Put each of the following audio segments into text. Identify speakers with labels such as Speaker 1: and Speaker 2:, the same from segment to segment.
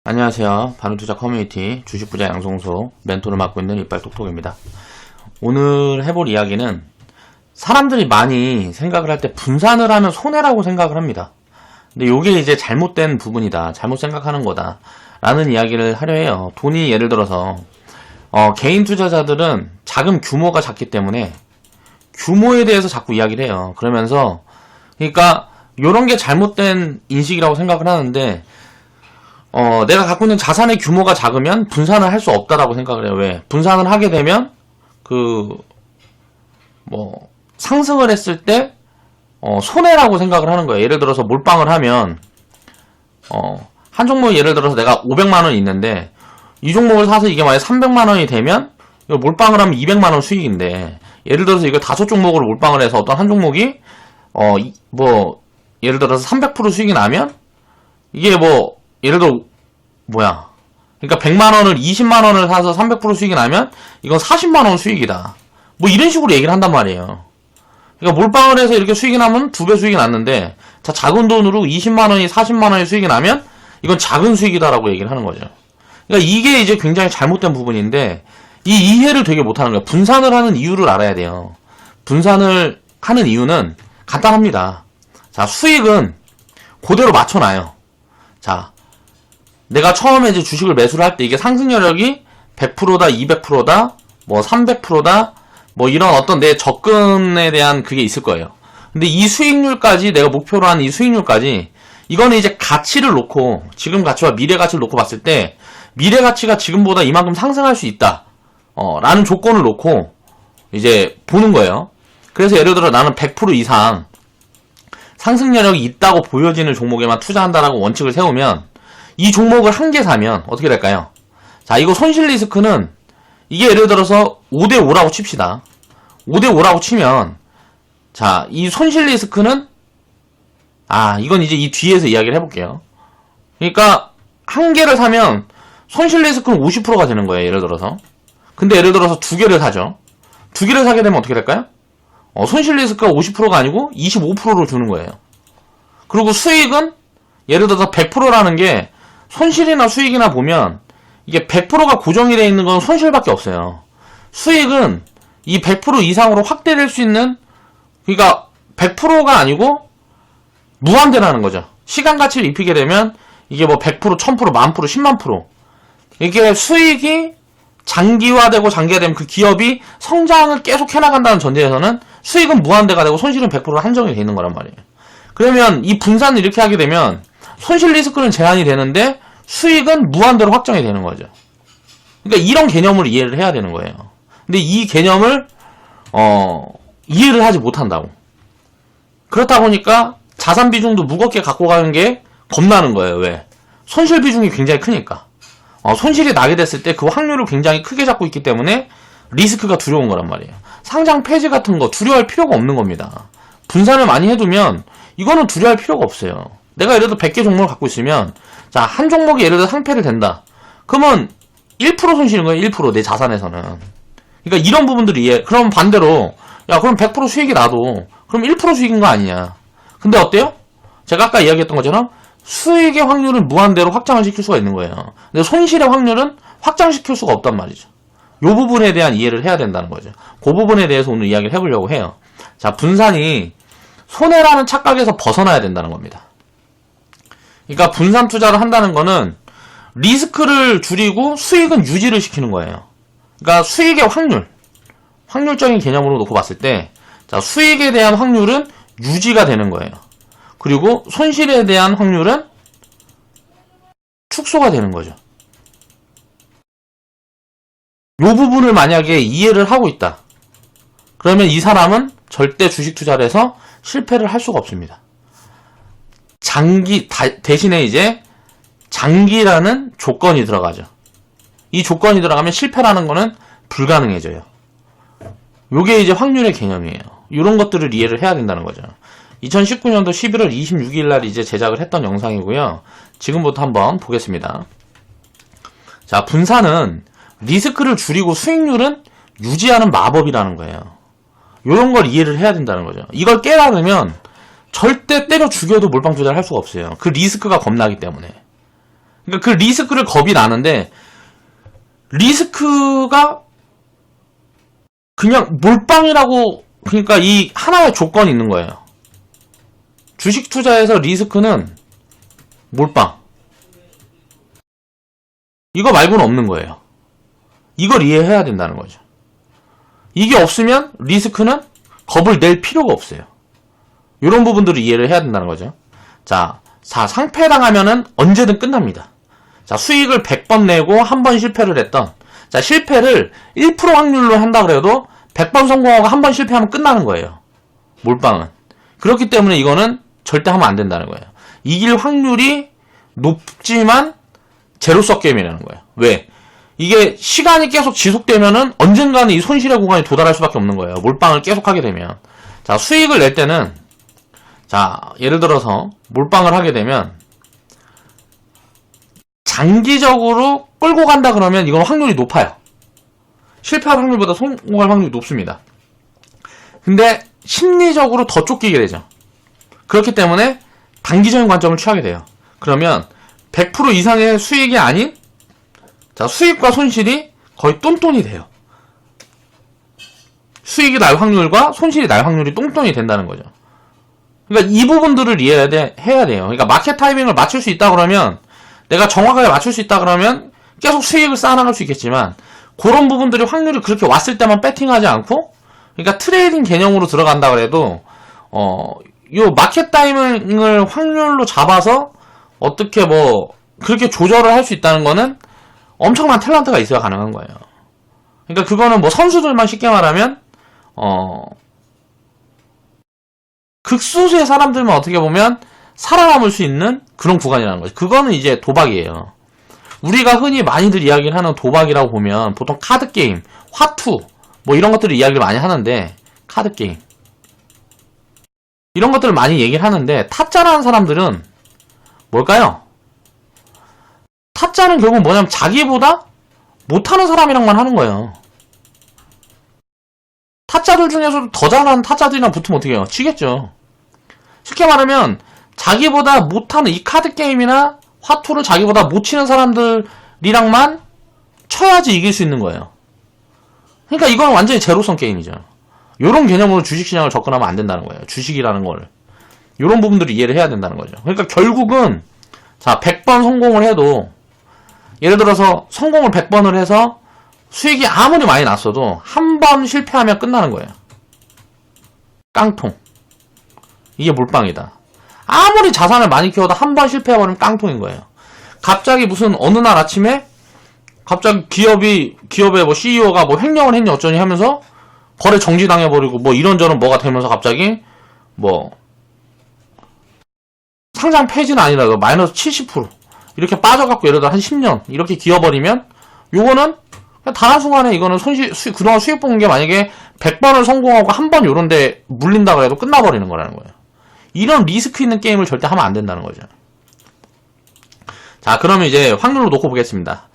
Speaker 1: 안녕하세요. 바른투자 커뮤니티 주식부자 양성소 멘토를 맡고 있는 이빨톡톡입니다. 오늘 해볼 이야기는 사람들이 많이 생각을 할 때 분산을 하면 손해라고 생각을 합니다. 근데 이게 이제 잘못된 부분이다. 잘못 생각하는 거다. 라는 이야기를 하려 해요. 돈이 예를 들어서 개인 투자자들은 자금 규모가 작기 때문에 규모에 대해서 자꾸 이야기를 해요. 그러면서 그러니까 이런 게 잘못된 인식이라고 생각을 하는데 내가 갖고 있는 자산의 규모가 작으면 분산을 할 수 없다라고 생각을 해요. 왜? 분산을 하게 되면 상승을 했을 때 손해라고 생각을 하는 거예요. 예를 들어서 몰빵을 하면 한 종목 예를 들어서 내가 500만원이 있는데 이 종목을 사서 이게 만약에 300만원이 되면 이거 몰빵을 하면 200만원 수익인데, 예를 들어서 이거 5종목으로 몰빵을 해서 어떤 한 종목이 예를 들어서 300% 수익이 나면 이게 예를 들어 그러니까 100만원을 20만원을 사서 300% 수익이 나면 이건 40만원 수익이다. 이런 식으로 얘기를 한단 말이에요. 그러니까 몰빵을 해서 이렇게 수익이 나면 2배 수익이 났는데, 자, 작은 돈으로 20만원이 40만원의 수익이 나면 이건 작은 수익이다라고 얘기를 하는 거죠. 그러니까 이게 이제 굉장히 잘못된 부분인데, 이 이해를 되게 못하는 거예요. 분산을 하는 이유를 알아야 돼요. 분산을 하는 이유는 간단합니다. 자, 수익은 그대로 맞춰놔요. 자, 내가 처음에 이제 주식을 매수를 할 때 이게 상승 여력이 100%다, 200%다, 300%다, 이런 어떤 내 접근에 대한 그게 있을 거예요. 근데 이 수익률까지, 내가 목표로 한 이 수익률까지, 이거는 이제 가치를 놓고, 지금 가치와 미래 가치를 놓고 봤을 때, 미래 가치가 지금보다 이만큼 상승할 수 있다, 라는 조건을 놓고, 이제 보는 거예요. 그래서 예를 들어 나는 100% 이상 상승 여력이 있다고 보여지는 종목에만 투자한다라고 원칙을 세우면, 이 종목을 한 개 사면 어떻게 될까요? 자, 이거 손실 리스크는 이게 예를 들어서 5대5라고 칩시다. 5대5라고 치면, 자, 이 손실 리스크는, 이건 이제 이 뒤에서 이야기를 해볼게요. 그러니까 한 개를 사면 손실 리스크는 50%가 되는 거예요. 예를 들어서. 근데 예를 들어서 두 개를 사죠. 두 개를 사게 되면 어떻게 될까요? 손실 리스크가 50%가 아니고 25%를 주는 거예요. 그리고 수익은 예를 들어서 100%라는 게, 손실이나 수익이나 보면 이게 100%가 고정이 되어 있는 건 손실밖에 없어요. 수익은 이 100% 이상으로 확대될 수 있는, 그러니까 100%가 아니고 무한대라는 거죠. 시간 가치를 입히게 되면 이게 100%, 1000%, 10,000%, 10만 프로. 이게 수익이 장기화되고 장기화되면 그 기업이 성장을 계속 해나간다는 전제에서는 수익은 무한대가 되고 손실은 100% 한정이 되어 있는 거란 말이에요. 그러면 이 분산을 이렇게 하게 되면 손실 리스크는 제한이 되는데 수익은 무한대로 확정이 되는 거죠. 그러니까 이런 개념을 이해를 해야 되는 거예요. 근데 이 개념을 이해를 하지 못한다고. 그렇다 보니까 자산 비중도 무겁게 갖고 가는 게 겁나는 거예요. 왜? 손실 비중이 굉장히 크니까. 손실이 나게 됐을 때 그 확률을 굉장히 크게 잡고 있기 때문에 리스크가 두려운 거란 말이에요. 상장 폐지 같은 거 두려워할 필요가 없는 겁니다. 분산을 많이 해두면 이거는 두려워할 필요가 없어요. 내가 예를 들어 100개 종목을 갖고 있으면, 자, 한 종목이 예를 들어 상패를 된다. 그러면 1% 손실인 거예요. 1% 내 자산에서는. 그러니까 이런 부분들이 그럼 반대로, 야, 그럼 100% 수익이 나도 그럼 1% 수익인 거 아니냐. 근데 어때요? 제가 아까 이야기했던 것처럼 수익의 확률은 무한대로 확장을 시킬 수가 있는 거예요. 근데 손실의 확률은 확장시킬 수가 없단 말이죠. 이 부분에 대한 이해를 해야 된다는 거죠. 그 부분에 대해서 오늘 이야기를 해보려고 해요. 자, 분산이 손해라는 착각에서 벗어나야 된다는 겁니다. 그러니까 분산 투자를 한다는 거는 리스크를 줄이고 수익은 유지를 시키는 거예요. 그러니까 수익의 확률적인 개념으로 놓고 봤을 때, 자, 수익에 대한 확률은 유지가 되는 거예요. 그리고 손실에 대한 확률은 축소가 되는 거죠. 이 부분을 만약에 이해를 하고 있다. 그러면 이 사람은 절대 주식 투자를 해서 실패를 할 수가 없습니다. 대신에 이제 장기라는 조건이 들어가죠. 이 조건이 들어가면 실패라는 거는 불가능해져요. 요게 이제 확률의 개념이에요. 이런 것들을 이해를 해야 된다는 거죠. 2019년도 11월 26일 날 이제 제작을 했던 영상이고요. 지금부터 한번 보겠습니다. 자, 분산은 리스크를 줄이고 수익률은 유지하는 마법이라는 거예요. 이런 걸 이해를 해야 된다는 거죠. 이걸 깨달으면 절대 때려 죽여도 몰빵 투자를 할 수가 없어요. 그 리스크가 겁나기 때문에. 그러니까 그 리스크를 겁이 나는데, 리스크가 그냥 몰빵이라고, 그러니까 이 하나의 조건이 있는 거예요. 주식 투자에서 리스크는 몰빵. 이거 말고는 없는 거예요. 이걸 이해해야 된다는 거죠. 이게 없으면 리스크는 겁을 낼 필요가 없어요. 이런 부분들을 이해를 해야 된다는 거죠. 자, 상패당하면은 언제든 끝납니다. 자, 수익을 100번 내고 한 번 실패를 했던, 자, 실패를 1% 확률로 한다 그래도 100번 성공하고 한 번 실패하면 끝나는 거예요. 몰빵은. 그렇기 때문에 이거는 절대 하면 안 된다는 거예요. 이길 확률이 높지만 제로서 게임이라는 거예요. 왜? 이게 시간이 계속 지속되면은 언젠가는 이 손실의 구간에 도달할 수밖에 없는 거예요. 몰빵을 계속 하게 되면. 자, 수익을 낼 때는, 자, 예를 들어서 몰빵을 하게 되면 장기적으로 끌고 간다 그러면 이건 확률이 높아요. 실패할 확률보다 성공할 확률이 높습니다. 근데 심리적으로 더 쫓기게 되죠. 그렇기 때문에 단기적인 관점을 취하게 돼요. 그러면 100% 이상의 수익이 아닌, 자, 수익과 손실이 거의 똔똔이 돼요. 수익이 날 확률과 손실이 날 확률이 똔똔이 된다는 거죠. 그러니까 이 부분들을 해야 돼요. 그러니까 마켓 타이밍을 맞출 수 있다 그러면, 내가 정확하게 맞출 수 있다 그러면 계속 수익을 쌓아나갈 수 있겠지만, 그런 부분들이 확률이 그렇게 왔을 때만 배팅하지 않고, 그러니까 트레이딩 개념으로 들어간다 그래도, 요 마켓 타이밍을 확률로 잡아서 어떻게 뭐 그렇게 조절을 할 수 있다는 거는 엄청난 탤런트가 있어야 가능한 거예요. 그러니까 그거는 뭐 선수들만 쉽게 말하면 극소수의 사람들만 어떻게 보면 살아남을 수 있는 그런 구간이라는 거죠. 그거는 이제 도박이에요. 우리가 흔히 많이들 이야기를 하는 도박이라고 보면 보통 카드게임, 화투 뭐 이런 것들을 이야기를 많이 하는데, 카드게임 이런 것들을 많이 얘기를 하는데, 타짜라는 사람들은 뭘까요? 타짜는 결국 뭐냐면 자기보다 못하는 사람이랑만 하는 거예요. 타짜들 중에서도 더 잘하는 타짜들이랑 붙으면 어떻게 해요? 치겠죠. 쉽게 말하면 자기보다 못하는 이 카드게임이나 화투를 자기보다 못 치는 사람들이랑만 쳐야지 이길 수 있는 거예요. 그러니까 이건 완전히 제로성 게임이죠. 요런 개념으로 주식시장을 접근하면 안 된다는 거예요. 주식이라는 걸. 요런 부분들을 이해를 해야 된다는 거죠. 그러니까 결국은, 자, 100번 성공을 해도, 예를 들어서 성공을 100번을 해서 수익이 아무리 많이 났어도 한 번 실패하면 끝나는 거예요. 깡통. 이게 몰빵이다. 아무리 자산을 많이 키워도 한 번 실패해버리면 깡통인 거예요. 갑자기 무슨 어느 날 아침에 갑자기 기업의 뭐 CEO가 뭐 횡령을 했니 어쩌니 하면서 거래 정지당해버리고 뭐 이런저런 뭐가 되면서 갑자기 뭐 상장 폐지는 아니라도 마이너스 70% 이렇게 빠져갖고 예를 들어 한 10년 이렇게 기어버리면, 요거는 그냥 단 한순간에 이거는 그동안 수익 본 게 만약에 100번을 성공하고 한 번 요런데 물린다 그래도 끝나버리는 거라는 거예요. 이런 리스크 있는 게임을 절대 하면 안 된다는 거죠. 자, 그러면 이제 확률로 놓고 보겠습니다.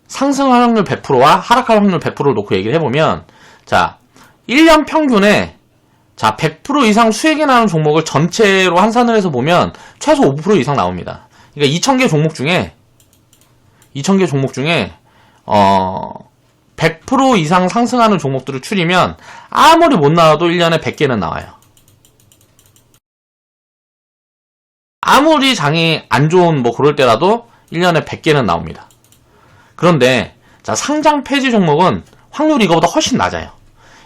Speaker 1: 상승할 확률 100%와 하락할 확률 100%를 놓고 얘기를 해보면, 자, 1년 평균에, 자, 100% 이상 수익이 나는 종목을 전체로 환산을 해서 보면 최소 5% 이상 나옵니다. 그러니까 2000개 종목 중에 100% 이상 상승하는 종목들을 추리면 아무리 못 나와도 1년에 100개는 나와요. 아무리 장이 안 좋은 뭐 그럴 때라도 1년에 100개는 나옵니다. 그런데, 자, 상장 폐지 종목은 확률이 이거보다 훨씬 낮아요.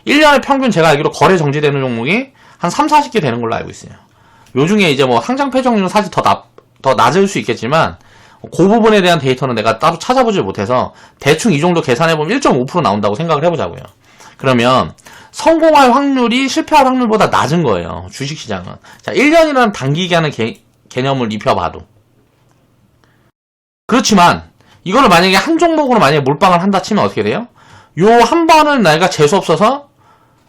Speaker 1: 1년에 평균 제가 알기로 거래 정지되는 종목이 한 3, 40개 되는 걸로 알고 있어요. 요 중에 이제 뭐 상장 폐지 확률은 사실 더 낮을 수 있겠지만, 그 부분에 대한 데이터는 내가 따로 찾아보질 못해서 대충 이 정도 계산해보면 1.5% 나온다고 생각을 해보자고요. 그러면 성공할 확률이 실패할 확률보다 낮은 거예요. 주식시장은. 자, 1년이라는 단기기간의 개념을 입혀봐도. 그렇지만 이거를 만약에 한 종목으로 만약에 몰빵을 한다 치면 어떻게 돼요? 요 한 번을 내가 재수 없어서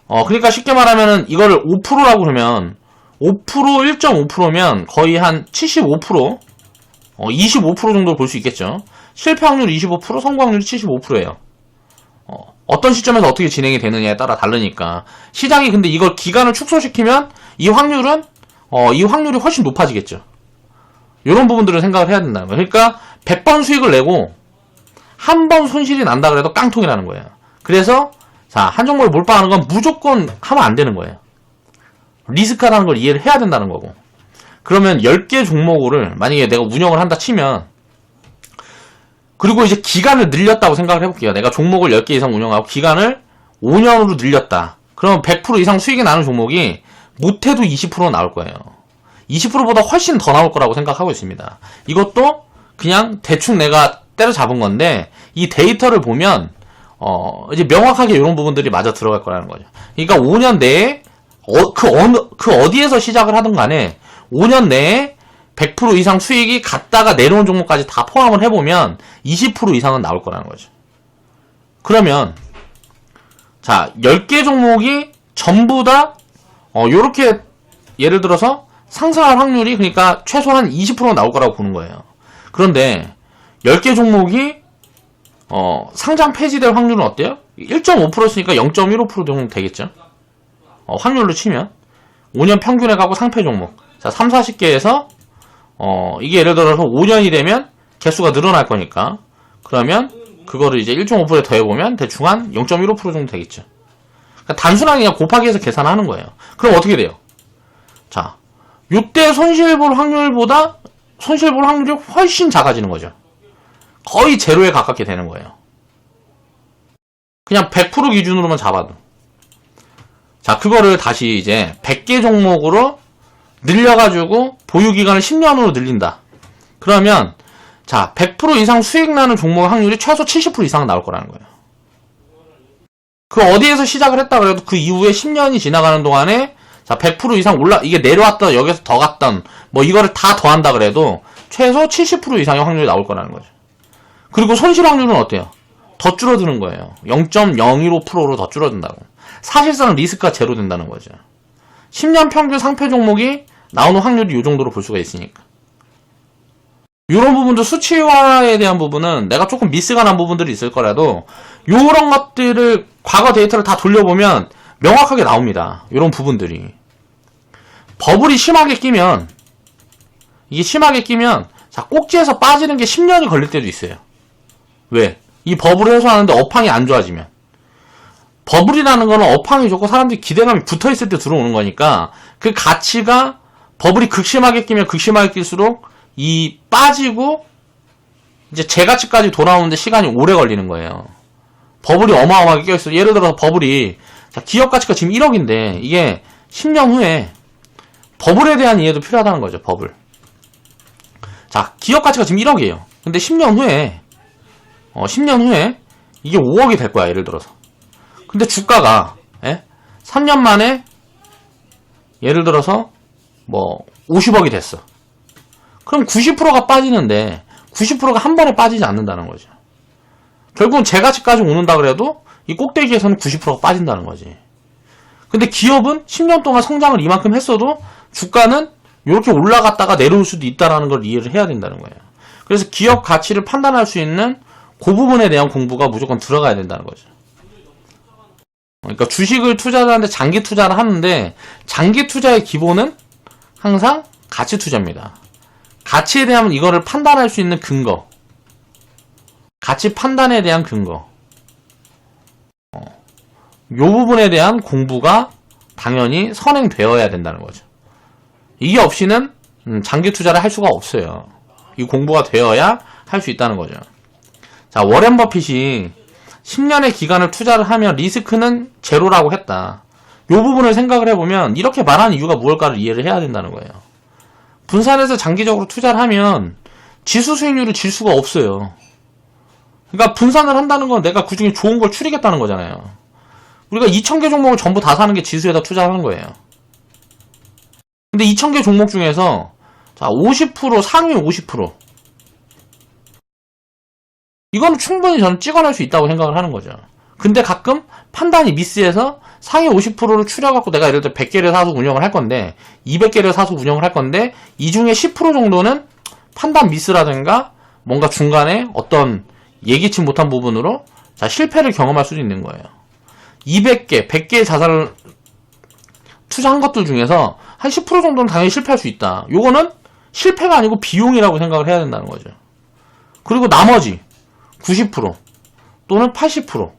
Speaker 1: 그러니까 쉽게 말하면은 이거를 5%라고 그러면 5% 1.5%면 거의 한 75% 25% 정도 볼 수 있겠죠. 실패 확률이 25%, 성공 확률이 75%예요. 어떤 시점에서 어떻게 진행이 되느냐에 따라 다르니까. 시장이 근데 이걸 기간을 축소시키면 이 확률이 훨씬 높아지겠죠. 이런 부분들을 생각을 해야 된다는 거예요. 그러니까 100번 수익을 내고 한 번 손실이 난다 그래도 깡통이 나는 거예요. 그래서 자, 한 종목을 몰빵하는 건 무조건 하면 안 되는 거예요. 리스크하다는 걸 이해를 해야 된다는 거고. 그러면 10개 종목을 만약에 내가 운영을 한다 치면, 그리고 이제 기간을 늘렸다고 생각을 해볼게요. 내가 종목을 10개 이상 운영하고 기간을 5년으로 늘렸다. 그러면 100% 이상 수익이 나는 종목이 못해도 20% 나올 거예요. 20%보다 훨씬 더 나올 거라고 생각하고 있습니다. 이것도 그냥 대충 내가 때려잡은 건데, 이 데이터를 보면 이제 명확하게 이런 부분들이 맞아 들어갈 거라는 거죠. 그러니까 5년 내에 어디에서 시작을 하든 간에 5년 내에 100% 이상 수익이 갔다가 내려온 종목까지 다 포함을 해보면 20% 이상은 나올 거라는 거죠. 그러면 자, 10개 종목이 전부 다 요렇게 예를 들어서 상승할 확률이 그러니까 최소한 20% 나올 거라고 보는 거예요. 그런데 10개 종목이 상장 폐지될 확률은 어때요? 1.5%였으니까 0.15% 정도 되겠죠? 확률로 치면 5년 평균에 가고 상폐 종목. 자, 3, 40개에서 이게 예를 들어서 5년이 되면 개수가 늘어날 거니까, 그러면 그거를 이제 1.5%에 더해보면 대충 한 0.15% 정도 되겠죠. 그러니까 단순하게 그냥 곱하기해서 계산하는 거예요. 그럼 어떻게 돼요? 자, 요때 손실 볼 확률이 훨씬 작아지는 거죠. 거의 제로에 가깝게 되는 거예요. 그냥 100% 기준으로만 잡아도. 자, 그거를 다시 이제 100개 종목으로 늘려가지고 보유기간을 10년으로 늘린다. 그러면 자, 100% 이상 수익 나는 종목의 확률이 최소 70% 이상 나올 거라는 거예요. 그 어디에서 시작을 했다 그래도 그 이후에 10년이 지나가는 동안에 자, 100% 이상 이게 내려왔던 여기서 더 갔던 뭐 이거를 다 더한다 그래도 최소 70% 이상의 확률이 나올 거라는 거죠. 그리고 손실 확률은 어때요? 더 줄어드는 거예요. 0.015%로 더 줄어든다고. 사실상 리스크가 제로 된다는 거죠. 10년 평균 상패 종목이 나오는 확률이 이 정도로 볼 수가 있으니까. 이런 부분도 수치화에 대한 부분은 내가 조금 미스가 난 부분들이 있을 거라도 이런 것들을 과거 데이터를 다 돌려보면 명확하게 나옵니다. 이런 부분들이. 버블이 심하게 끼면 자, 꼭지에서 빠지는 게 10년이 걸릴 때도 있어요. 왜? 이 버블을 해소하는데 업황이 안 좋아지면. 버블이라는 거는 업황이 좋고 사람들이 기대감이 붙어있을 때 들어오는 거니까 그 가치가 버블이 극심하게 끼면 극심하게 낄수록 이 빠지고 이제 제가치까지 돌아오는데 시간이 오래 걸리는 거예요. 버블이 어마어마하게 껴있어요. 예를 들어서 버블이 자, 기업 가치가 지금 1억인데 이게 10년 후에 버블에 대한 이해도 필요하다는 거죠. 버블. 자, 기업 가치가 지금 1억이에요. 근데 10년 후에 이게 5억이 될 거야. 예를 들어서. 근데 주가가 3년 만에 예를 들어서 뭐 50억이 됐어. 그럼 90%가 빠지는데 90%가 한 번에 빠지지 않는다는 거죠. 결국은 제가치까지 오는다 그래도 이 꼭대기에서는 90%가 빠진다는 거지. 근데 기업은 10년 동안 성장을 이만큼 했어도 주가는 이렇게 올라갔다가 내려올 수도 있다는 걸 이해를 해야 된다는 거예요. 그래서 기업 가치를 판단할 수 있는 그 부분에 대한 공부가 무조건 들어가야 된다는 거죠. 그러니까 주식을 투자하는데 장기 투자를 하는데 장기 투자의 기본은 항상 가치 투자입니다. 가치에 대한 이거를 판단할 수 있는 근거, 가치 판단에 대한 근거, 이 부분에 대한 공부가 당연히 선행되어야 된다는 거죠. 이게 없이는 장기 투자를 할 수가 없어요. 이 공부가 되어야 할 수 있다는 거죠. 자, 워렌 버핏이 10년의 기간을 투자를 하면 리스크는 제로라고 했다. 이 부분을 생각을 해보면 이렇게 말하는 이유가 무엇일까를 이해를 해야 된다는 거예요. 분산해서 장기적으로 투자를 하면 지수 수익률을 질 수가 없어요. 그러니까 분산을 한다는 건 내가 그중에 좋은 걸 추리겠다는 거잖아요. 우리가 2000개 종목을 전부 다 사는 게 지수에다 투자하는 거예요. 근데 2000개 종목 중에서 자, 50% 상위 50% 이거는 충분히 저는 찍어낼 수 있다고 생각을 하는 거죠. 근데 가끔 판단이 미스해서 상위 50%를 추려갖고 내가 예를 들어 100개를 사서 운영을 할 건데 200개를 사서 운영을 할 건데 이 중에 10% 정도는 판단 미스라든가 뭔가 중간에 어떤 예기치 못한 부분으로 자, 실패를 경험할 수도 있는 거예요. 200개, 100개의 자산을 투자한 것들 중에서 한 10% 정도는 당연히 실패할 수 있다. 요거는 실패가 아니고 비용이라고 생각을 해야 된다는 거죠. 그리고 나머지 90% 또는 80%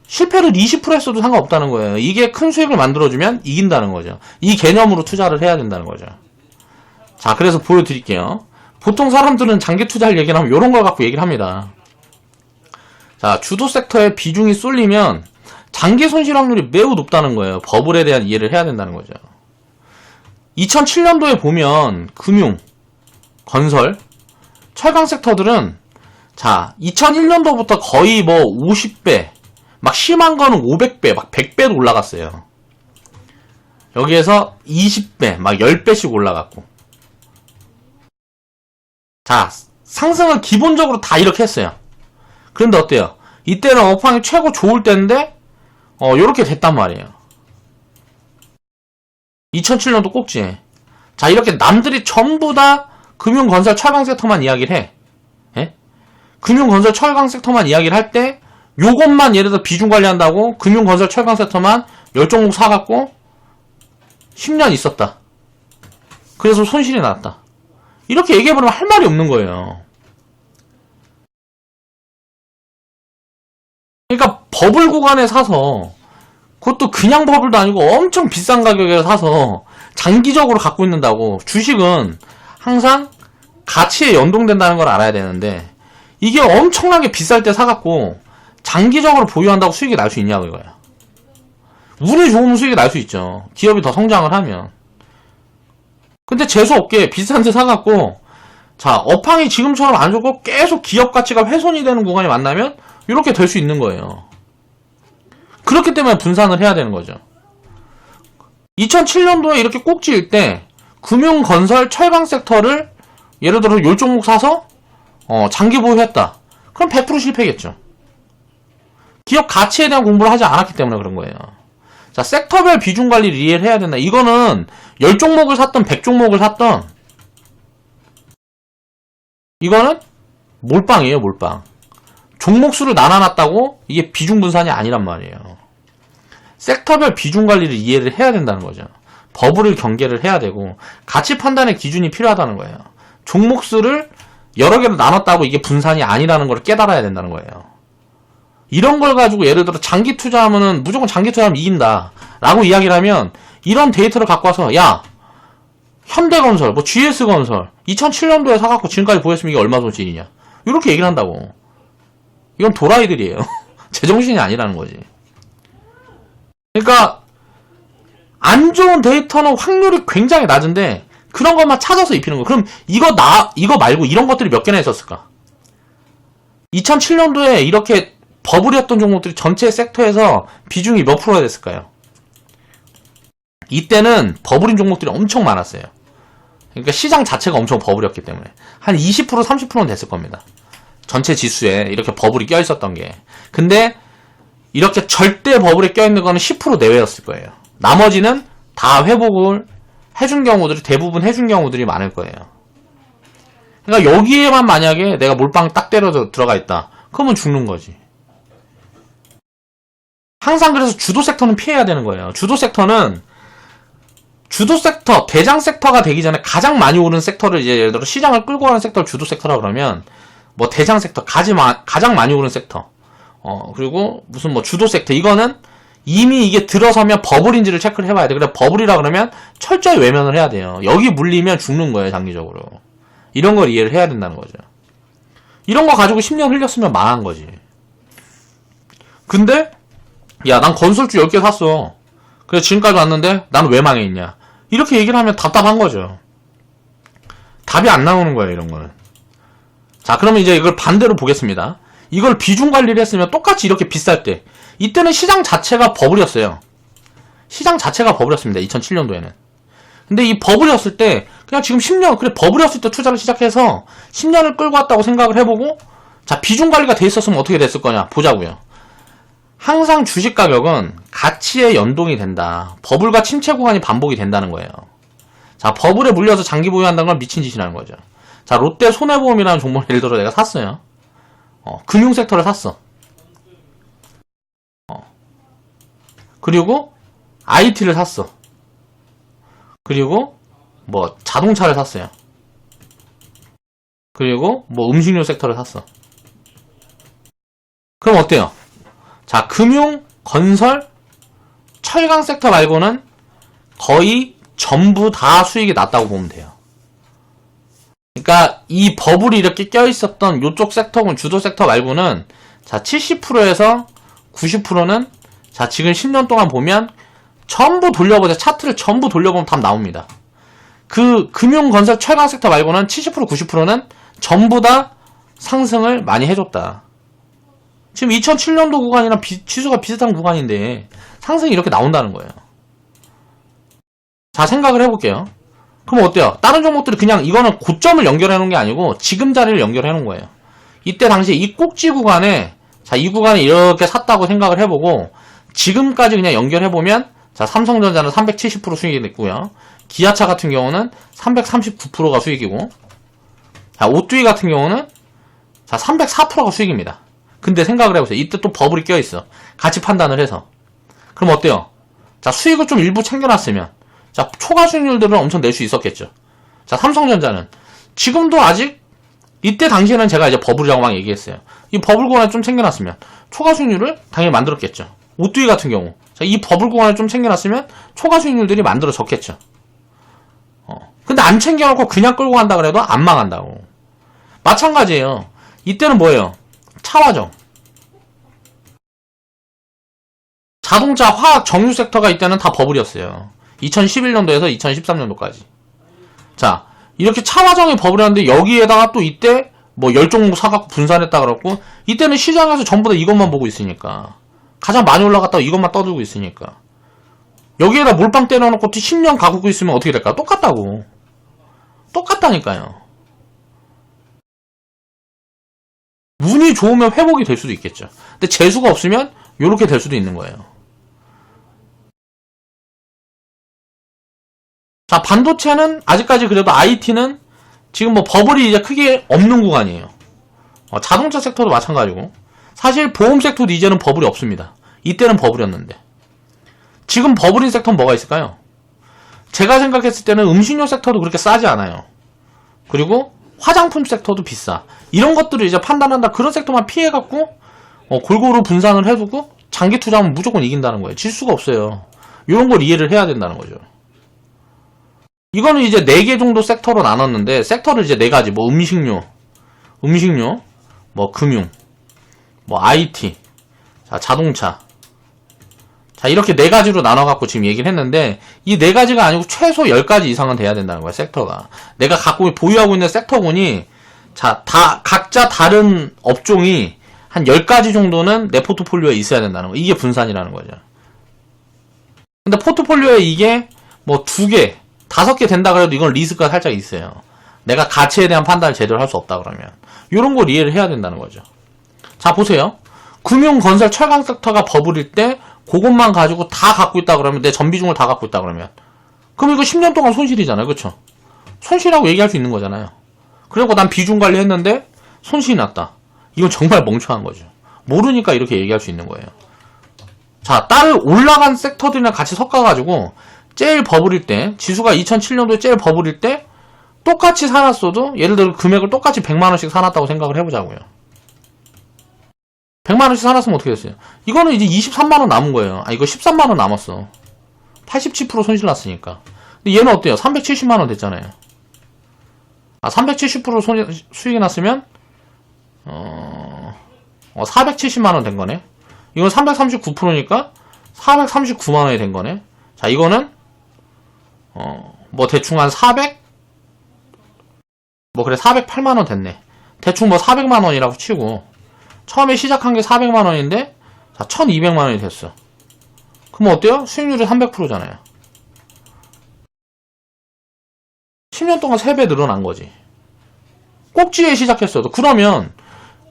Speaker 1: 실패를 20% 했어도 상관없다는 거예요. 이게 큰 수익을 만들어주면 이긴다는 거죠. 이 개념으로 투자를 해야 된다는 거죠. 자, 그래서 보여드릴게요. 보통 사람들은 장기 투자할 얘기를 하면 이런 걸 갖고 얘기를 합니다. 자, 주도 섹터에 비중이 쏠리면 장기 손실 확률이 매우 높다는 거예요. 버블에 대한 이해를 해야 된다는 거죠. 2007년도에 보면 금융, 건설, 철강 섹터들은 자, 2001년도부터 거의 뭐 50배, 막 심한 거는 500배, 막 100배도 올라갔어요. 여기에서 20배, 막 10배씩 올라갔고. 자, 상승을 기본적으로 다 이렇게 했어요. 그런데 어때요? 이때는 업황이 최고 좋을 때인데 요렇게 됐단 말이에요. 2007년도 꼭지. 자, 이렇게 남들이 전부 다 금융, 건설, 철강 섹터만 이야기를 해. 예? 금융, 건설, 철강 섹터만 이야기를 할 때 요것만 예를 들어 비중 관리한다고 금융, 건설, 철강 섹터만 10종목 사갖고 10년 있었다. 그래서 손실이 났다. 이렇게 얘기해버리면 할 말이 없는 거예요. 그러니까 버블 구간에 사서 그것도 그냥 버블도 아니고 엄청 비싼 가격에 사서 장기적으로 갖고 있는다고. 주식은 항상 가치에 연동된다는 걸 알아야 되는데 이게 엄청나게 비쌀 때 사갖고 장기적으로 보유한다고 수익이 날 수 있냐고 이거야. 운이 좋으면 수익이 날 수 있죠. 기업이 더 성장을 하면. 근데 재수없게 비싼 데 사갖고 자, 업황이 지금처럼 안 좋고 계속 기업 가치가 훼손이 되는 구간이 만나면 이렇게 될 수 있는 거예요. 그렇기 때문에 분산을 해야 되는 거죠. 2007년도에 이렇게 꼭지일 때 금융, 건설, 철강 섹터를 예를 들어서 10종목 사서 장기 보유했다. 그럼 100% 실패겠죠. 기업 가치에 대한 공부를 하지 않았기 때문에 그런 거예요. 자, 섹터별 비중 관리를 이해를 해야 된다. 이거는 10종목을 샀던 100종목을 샀던 이거는 몰빵이에요, 몰빵. 종목수를 나눠놨다고 이게 비중 분산이 아니란 말이에요. 섹터별 비중 관리를 이해를 해야 된다는 거죠. 버블을 경계를 해야 되고 가치 판단의 기준이 필요하다는 거예요. 종목수를 여러 개로 나눴다고 이게 분산이 아니라는 걸 깨달아야 된다는 거예요. 이런 걸 가지고 예를 들어 장기 투자하면은 무조건 장기 투자하면 이긴다 라고 이야기를 하면 이런 데이터를 갖고 와서 야, 현대건설, 뭐 GS건설 2007년도에 사갖고 지금까지 보였으면 이게 얼마 손실이냐 이렇게 얘기를 한다고. 이건 도라이들이에요. 제정신이 아니라는 거지. 그러니까 안 좋은 데이터는 확률이 굉장히 낮은데 그런 것만 찾아서 입히는 거. 그럼 이거 말고 이런 것들이 몇 개나 있었을까? 2007년도에 이렇게 버블이었던 종목들이 전체 섹터에서 비중이 몇 프로가 됐을까요? 이때는 버블인 종목들이 엄청 많았어요. 그러니까 시장 자체가 엄청 버블이었기 때문에 한 20% 30%는 됐을 겁니다. 전체 지수에 이렇게 버블이 껴있었던 게. 근데 이렇게 절대 버블에 껴있는 거는 10% 내외였을 거예요. 나머지는 다 회복을 해준 경우들이 대부분 해준 경우들이 많을 거예요. 그러니까 여기에만 만약에 내가 몰빵 딱 때려서 들어가 있다. 그러면 죽는 거지. 항상 그래서 주도 섹터는 피해야 되는 거예요. 주도 섹터는 주도 섹터, 대장 섹터가 되기 전에 가장 많이 오른 섹터를 이제 예를 들어 시장을 끌고 가는 섹터를 주도 섹터라 그러면 뭐 대장 섹터, 가장 많이 오른 섹터. 그리고 무슨 뭐 주도 섹터. 이거는 이미 이게 들어서면 버블인지를 체크를 해봐야 돼. 그래 버블이라 그러면 철저히 외면을 해야 돼요. 여기 물리면 죽는 거예요, 장기적으로. 이런 걸 이해를 해야 된다는 거죠. 이런 거 가지고 10년 흘렸으면 망한 거지. 근데 야, 난 건설주 10개 샀어. 그래서 지금까지 왔는데 난 왜 망했냐. 이렇게 얘기를 하면 답답한 거죠. 답이 안 나오는 거예요, 이런 거는. 자, 그러면 이제 이걸 반대로 보겠습니다. 이걸 비중 관리를 했으면 똑같이 이렇게 비쌀 때 이때는 시장 자체가 버블이었어요. 시장 자체가 버블이었습니다. 2007년도에는. 근데 이 버블이었을 때 그냥 지금 10년 그래 버블이었을 때 투자를 시작해서 10년을 끌고 왔다고 생각을 해보고 자, 비중 관리가 돼 있었으면 어떻게 됐을 거냐 보자고요. 항상 주식 가격은 가치에 연동이 된다. 버블과 침체 구간이 반복이 된다는 거예요. 자, 버블에 물려서 장기 보유한다는 건 미친 짓이라는 거죠. 자, 롯데 손해보험이라는 종목을 예를 들어 내가 샀어요. 금융 섹터를 샀어. 그리고 IT를 샀어. 그리고 뭐 자동차를 샀어요. 그리고 뭐 음식료 섹터를 샀어. 그럼 어때요? 자, 금융, 건설, 철강 섹터 말고는 거의 전부 다 수익이 났다고 보면 돼요. 그러니까 이 버블이 이렇게 껴있었던 요쪽 섹터군 주도 섹터 말고는 자 70%에서 90%는 자 지금 10년 동안 보면 전부 돌려보자. 차트를 전부 돌려보면 답 나옵니다. 그 금융, 건설, 철강 섹터 말고는 70%, 90%는 전부 다 상승을 많이 해줬다. 지금 2007년도 구간이랑 지수가 비슷한 구간인데 상승이 이렇게 나온다는 거예요. 자, 생각을 해볼게요. 그럼 어때요? 다른 종목들이 그냥 이거는 고점을 연결해 놓은 게 아니고 지금 자리를 연결해 놓은 거예요. 이때 당시에 이 꼭지 구간에 자, 이 구간에 이렇게 샀다고 생각을 해보고 지금까지 그냥 연결해보면 자, 삼성전자는 370% 수익이 됐고요. 기아차 같은 경우는 339%가 수익이고 자, 오뚜이 같은 경우는 자, 304%가 수익입니다. 근데 생각을 해보세요. 이때 또 버블이 껴있어. 같이 판단을 해서. 그럼 어때요? 자, 수익을 좀 일부 챙겨놨으면 자, 초과 수익률들은 엄청 낼 수 있었겠죠. 자, 삼성전자는 지금도 아직 이때 당시에는 제가 이제 버블이라고 막 얘기했어요. 이 버블 구간을 좀 챙겨놨으면 초과 수익률을 당연히 만들었겠죠. 오뚜이 같은 경우 자, 이 버블 구간을 좀 챙겨놨으면 초과 수익률들이 만들어졌겠죠. 근데 안 챙겨놓고 그냥 끌고 간다 그래도 안 망한다고. 마찬가지예요. 이때는 뭐예요? 차화정, 자동차, 화학, 정유 섹터가 이때는 다 버블이었어요. 2011년도에서 2013년도까지. 자, 이렇게 차화정이 버블이었는데 여기에다가 또 이때 뭐 10종목 사갖고 분산했다 그랬고 이때는 시장에서 전부 다 이것만 보고 있으니까 가장 많이 올라갔다고 이것만 떠들고 있으니까 여기에다 몰빵 때려놓고 10년 가고 있으면 어떻게 될까? 똑같다고. 똑같다니까요. 운이 좋으면 회복이 될 수도 있겠죠. 근데 재수가 없으면 요렇게 될 수도 있는 거예요. 자, 반도체는 아직까지 그래도 IT는 지금 뭐 버블이 이제 크게 없는 구간이에요. 자동차 섹터도 마찬가지고 사실 보험 섹터도 이제는 버블이 없습니다. 이때는 버블이었는데 지금 버블인 섹터는 뭐가 있을까요? 제가 생각했을 때는 음식료 섹터도 그렇게 싸지 않아요. 그리고 화장품 섹터도 비싸. 이런 것들을 이제 판단한다. 그런 섹터만 피해갖고 골고루 분산을 해두고 장기 투자하면 무조건 이긴다는 거예요. 질 수가 없어요. 이런 걸 이해를 해야 된다는 거죠. 이거는 이제 4개 정도 섹터로 나눴는데 섹터를 이제 4가지 뭐 음식료, 뭐 금융, 뭐 IT, 자 자동차 자 이렇게 4가지로 나눠갖고 지금 얘기를 했는데 이 4가지가 아니고 최소 10가지 이상은 돼야 된다는 거야. 섹터가 내가 보유하고 있는 섹터군이 자 다 각자 다른 업종이 한 10가지 정도는 내 포트폴리오에 있어야 된다는 거. 이게 분산이라는 거죠. 근데 포트폴리오에 이게 뭐 2개 5개 된다 그래도 이건 리스크가 살짝 있어요. 내가 가치에 대한 판단을 제대로 할 수 없다 그러면 이런 걸 이해를 해야 된다는 거죠. 자 보세요. 금융, 건설, 철강 섹터가 버블일 때 그것만 가지고 다 갖고 있다 그러면 내 전비중을 다 갖고 있다 그러면 그럼 이거 10년 동안 손실이잖아요. 그렇죠? 손실이라고 얘기할 수 있는 거잖아요. 그리고 난 비중 관리했는데 손실이 났다. 이건 정말 멍청한 거죠. 모르니까 이렇게 얘기할 수 있는 거예요. 자, 다른 올라간 섹터들이랑 같이 섞어가지고 제일 버블일 때 지수가 2007년도에 제일 버블일 때 똑같이 사놨어도 예를 들어 금액을 똑같이 100만원씩 사놨다고 생각을 해보자고요. 100만원씩 사놨으면 어떻게 됐어요? 이거는 이제 23만원 남은 거예요. 이거 13만원 남았어. 87% 손실 났으니까. 근데 얘는 어때요? 370만원 됐잖아요. 370% 수익이 났으면 470만원 된 거네. 이건 339%니까 439만원이 된 거네. 자, 이거는 뭐 대충 한 408만원 됐네. 대충 뭐 400만원이라고 치고 처음에 시작한 게 400만원인데 자 1200만원이 됐어. 그럼 어때요? 수익률이 300%잖아요 10년 동안 3배 늘어난 거지. 꼭지에 시작했어도 그러면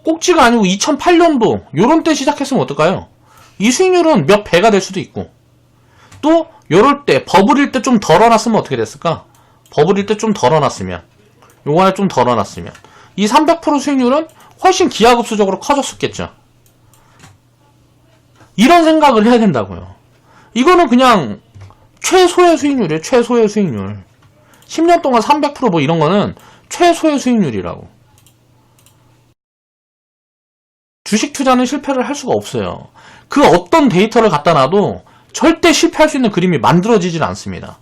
Speaker 1: 꼭지가 아니고 2008년도 요런 때 시작했으면 어떨까요? 이 수익률은 몇 배가 될 수도 있고 또 요럴 때 버블일 때 좀 덜어놨으면 어떻게 됐을까? 버블일 때 좀 덜어놨으면 요거 안에 좀 덜어놨으면 이 300% 수익률은 훨씬 기하급수적으로 커졌었겠죠. 이런 생각을 해야 된다고요. 이거는 그냥 최소의 수익률이에요. 최소의 수익률. 10년 동안 300% 뭐 이런 거는 최소의 수익률이라고. 주식 투자는 실패를 할 수가 없어요. 그 어떤 데이터를 갖다 놔도 절대 실패할 수 있는 그림이 만들어지질 않습니다.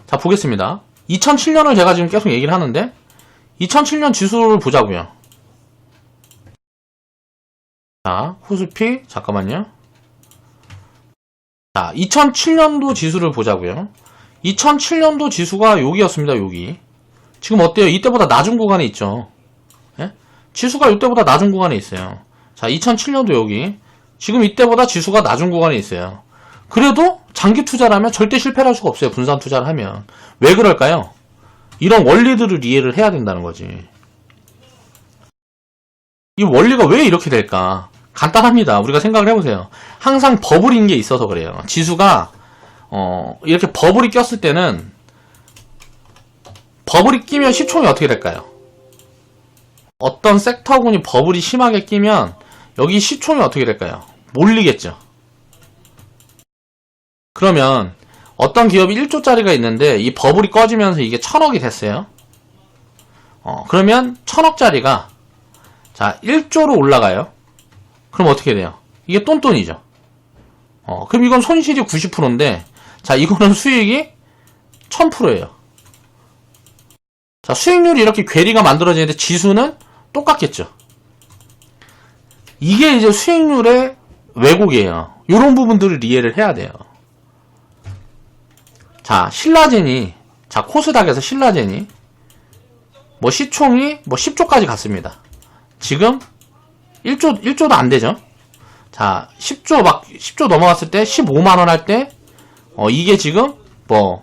Speaker 1: 자, 보겠습니다. 2007년을 제가 지금 계속 얘기를 하는데 2007년 지수를 보자고요. 자, 코스피 잠깐만요. 자, 2007년도 지수를 보자고요. 2007년도 지수가 여기였습니다. 여기. 지금 어때요? 이때보다 낮은 구간에 있죠. 예? 지수가 이때보다 낮은 구간에 있어요. 자, 2007년도 여기. 지금 이때보다 지수가 낮은 구간에 있어요. 그래도 장기 투자라면 절대 실패를 할 수가 없어요. 분산 투자를 하면. 왜 그럴까요? 이런 원리들을 이해를 해야 된다는 거지. 이 원리가 왜 이렇게 될까? 간단합니다. 우리가 생각을 해보세요. 항상 버블인 게 있어서 그래요. 지수가 이렇게 버블이 꼈을 때는 버블이 끼면 시총이 어떻게 될까요? 어떤 섹터군이 버블이 심하게 끼면 여기 시총이 어떻게 될까요? 몰리겠죠. 그러면 어떤 기업이 1조짜리가 있는데 이 버블이 꺼지면서 이게 1000억이 됐어요. 그러면 1000억짜리가 자 1조로 올라가요. 그럼 어떻게 돼요? 이게 똔똔이죠. 그럼 이건 손실이 90%인데 자 이거는 수익이 1000%예요. 자 수익률이 이렇게 괴리가 만들어지는데 지수는 똑같겠죠. 이게 이제 수익률의 왜곡이에요. 이런 부분들을 이해를 해야 돼요. 자 신라젠이 자 코스닥에서 신라젠이 뭐 시총이 뭐 10조까지 갔습니다. 지금 1조도 안 되죠. 자 10조 넘어갔을 때 15만원 할 때 이게 지금 뭐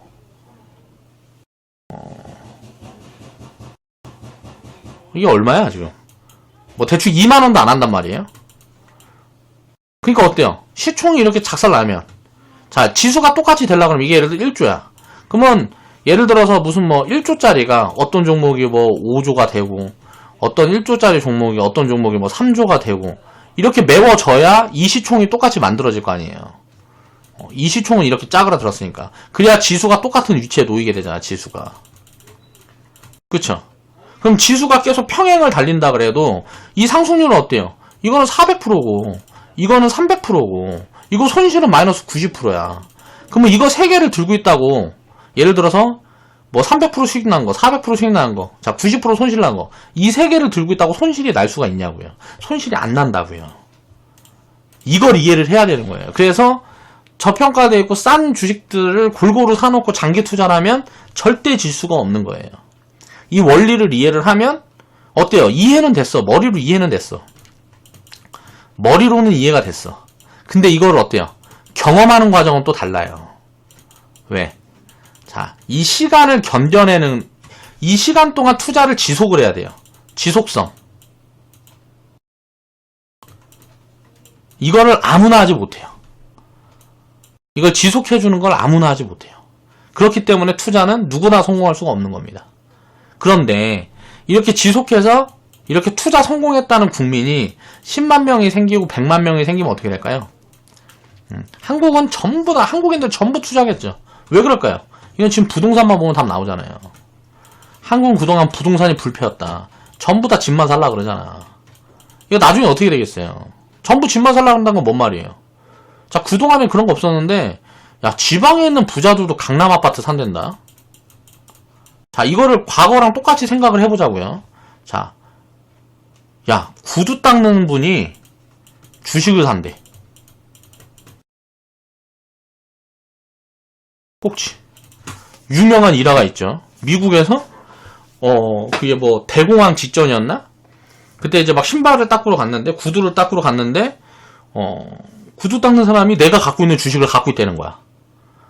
Speaker 1: 이게 얼마야 지금 뭐 대충 2만원도 안 한단 말이에요. 그러니까 어때요? 시총이 이렇게 작살나면 자 지수가 똑같이 되려고 그러면 이게 예를 들어 1조야. 그러면 예를 들어서 무슨 뭐 1조짜리가 어떤 종목이 뭐 5조가 되고 어떤 1조짜리 종목이 어떤 종목이 뭐 3조가 되고 이렇게 메워져야 이 시총이 똑같이 만들어질 거 아니에요. 이 시총은 이렇게 짜그라들었으니까. 그래야 지수가 똑같은 위치에 놓이게 되잖아. 지수가. 그쵸? 그럼 지수가 계속 평행을 달린다 그래도 이 상승률은 어때요? 이거는 400%고 이거는 300%고 이거 손실은 마이너스 90%야. 그러면 이거 3개를 들고 있다고 예를 들어서 뭐 300% 수익 난 거, 400% 수익 난 거, 자 90% 손실 난 거, 이 3개를 들고 있다고 손실이 날 수가 있냐고요. 손실이 안 난다고요. 이걸 이해를 해야 되는 거예요. 그래서 저평가되어 있고 싼 주식들을 골고루 사놓고 장기 투자를 하면 절대 질 수가 없는 거예요. 이 원리를 이해를 하면 어때요? 이해는 됐어. 머리로 이해는 됐어. 머리로는 이해가 됐어. 근데 이걸 어때요? 경험하는 과정은 또 달라요. 왜? 자, 이 시간을 견뎌내는 이 시간 동안 투자를 지속을 해야 돼요. 지속성. 이거를 아무나 하지 못해요. 이걸 지속해주는 걸 아무나 하지 못해요. 그렇기 때문에 투자는 누구나 성공할 수가 없는 겁니다. 그런데 이렇게 지속해서 이렇게 투자 성공했다는 국민이 10만 명이 생기고 100만 명이 생기면 어떻게 될까요? 한국은 전부 다 한국인들 전부 투자겠죠. 왜 그럴까요? 이건 지금 부동산만 보면 답 나오잖아요. 한국은 그동안 부동산이 불패였다. 전부 다 집만 살라 그러잖아. 이거 나중에 어떻게 되겠어요? 전부 집만 살라 그런다는 건 뭔 말이에요? 자, 그동안에 그런 거 없었는데 야, 지방에 있는 부자들도 강남 아파트 산댄다. 자, 이거를 과거랑 똑같이 생각을 해보자고요. 자, 야, 구두 닦는 분이 주식을 산대. 꼭지. 유명한 일화가 있죠. 미국에서 그게 뭐 대공황 직전이었나? 그때 이제 막 신발을 닦으러 갔는데 구두를 닦으러 갔는데 구두 닦는 사람이 내가 갖고 있는 주식을 갖고 있다는 거야.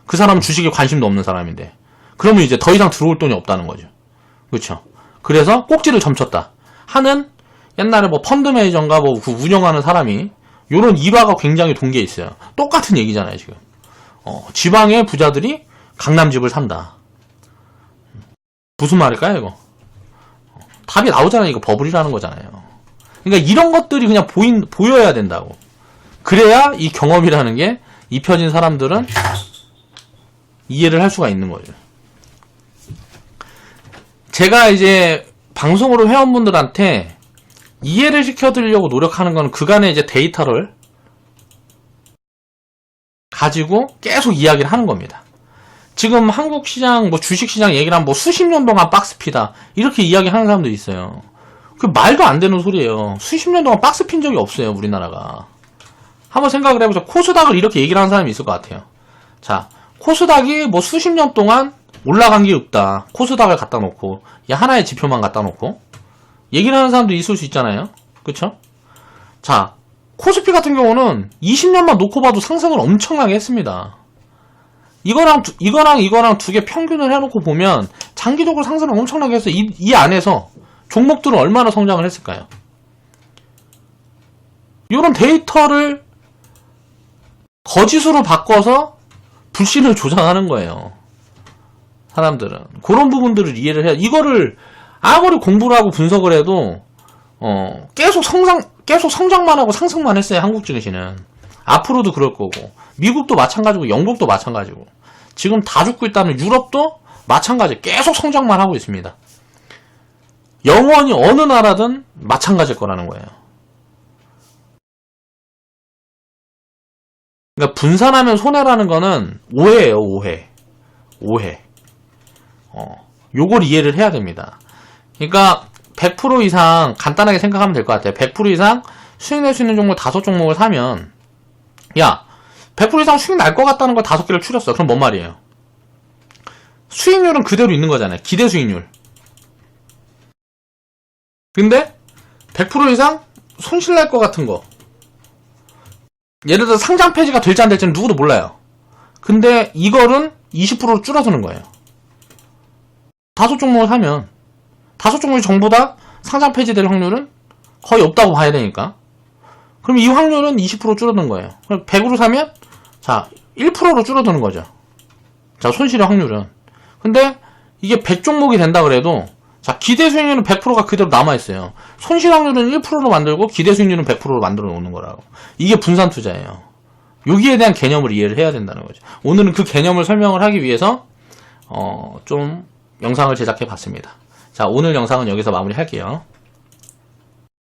Speaker 1: 그 사람은 주식에 관심도 없는 사람인데. 그러면 이제 더 이상 들어올 돈이 없다는 거죠. 그렇죠? 그래서 꼭지를 점쳤다 하는 옛날에 뭐 펀드 매니저인가 뭐 그 운영하는 사람이 요런 일화가 굉장히 동기에 있어요. 똑같은 얘기잖아요, 지금. 지방의 부자들이 강남집을 산다. 무슨 말일까요, 이거? 답이 나오잖아요. 이거 버블이라는 거잖아요. 그러니까 이런 것들이 그냥 보여야 된다고. 그래야 이 경험이라는 게 입혀진 사람들은 이해를 할 수가 있는 거죠. 제가 이제 방송으로 회원분들한테 이해를 시켜드리려고 노력하는 건 그간의 이제 데이터를 가지고 계속 이야기를 하는 겁니다. 지금 한국 시장, 뭐 주식 시장 얘기를 하면 뭐 수십 년 동안 박스피다. 이렇게 이야기하는 사람도 있어요. 그 말도 안 되는 소리예요. 수십 년 동안 박스핀 적이 없어요, 우리나라가. 한번 생각을 해보자. 코스닥을 이렇게 얘기를 하는 사람이 있을 것 같아요. 자, 코스닥이 뭐 수십 년 동안 올라간 게 없다. 코스닥을 갖다 놓고, 하나의 지표만 갖다 놓고, 얘기를 하는 사람도 있을 수 있잖아요. 그쵸? 자, 코스피 같은 경우는 20년만 놓고 봐도 상승을 엄청나게 했습니다. 이거랑 두 개 평균을 해놓고 보면 장기적으로 상승을 엄청나게 했어요. 이 안에서 종목들은 얼마나 성장을 했을까요? 이런 데이터를 거짓으로 바꿔서 불신을 조장하는 거예요. 사람들은. 그런 부분들을 이해를 해야, 이거를 아무리 공부를 하고 분석을 해도, 계속 성장만 하고 상승만 했어요, 한국 증시는. 앞으로도 그럴 거고, 미국도 마찬가지고, 영국도 마찬가지고, 지금 다 죽고 있다는 유럽도 마찬가지, 계속 성장만 하고 있습니다. 영원히 어느 나라든 마찬가지일 거라는 거예요. 그러니까 분산하면 손해라는 거는 오해예요, 오해. 요걸 이해를 해야 됩니다. 그러니까 100% 이상 간단하게 생각하면 될 것 같아요. 100% 이상 수익 낼 수 있는 종목 5종목을 사면, 야, 100% 이상 수익 날 것 같다는 걸 5개를 추렸어. 그럼 뭔 말이에요? 수익률은 그대로 있는 거잖아요. 기대 수익률. 근데 100% 이상 손실 날 것 같은 거, 예를 들어 상장 폐지가 될지 안 될지는 누구도 몰라요. 근데 이거는 20%로 줄어드는 거예요. 5종목을 사면 5종목이 전부 다 상장 폐지될 확률은 거의 없다고 봐야 되니까, 그럼 이 확률은 20% 줄어드는 거예요. 그럼 100으로 사면 자 1%로 줄어드는 거죠. 자, 손실의 확률은. 근데 이게 100종목이 된다 그래도, 자, 기대 수익률은 100%가 그대로 남아있어요. 손실 확률은 1%로 만들고 기대 수익률은 100%로 만들어 놓는 거라고. 이게 분산 투자예요. 여기에 대한 개념을 이해를 해야 된다는 거죠. 오늘은 그 개념을 설명을 하기 위해서 좀 영상을 제작해 봤습니다. 자, 오늘 영상은 여기서 마무리할게요.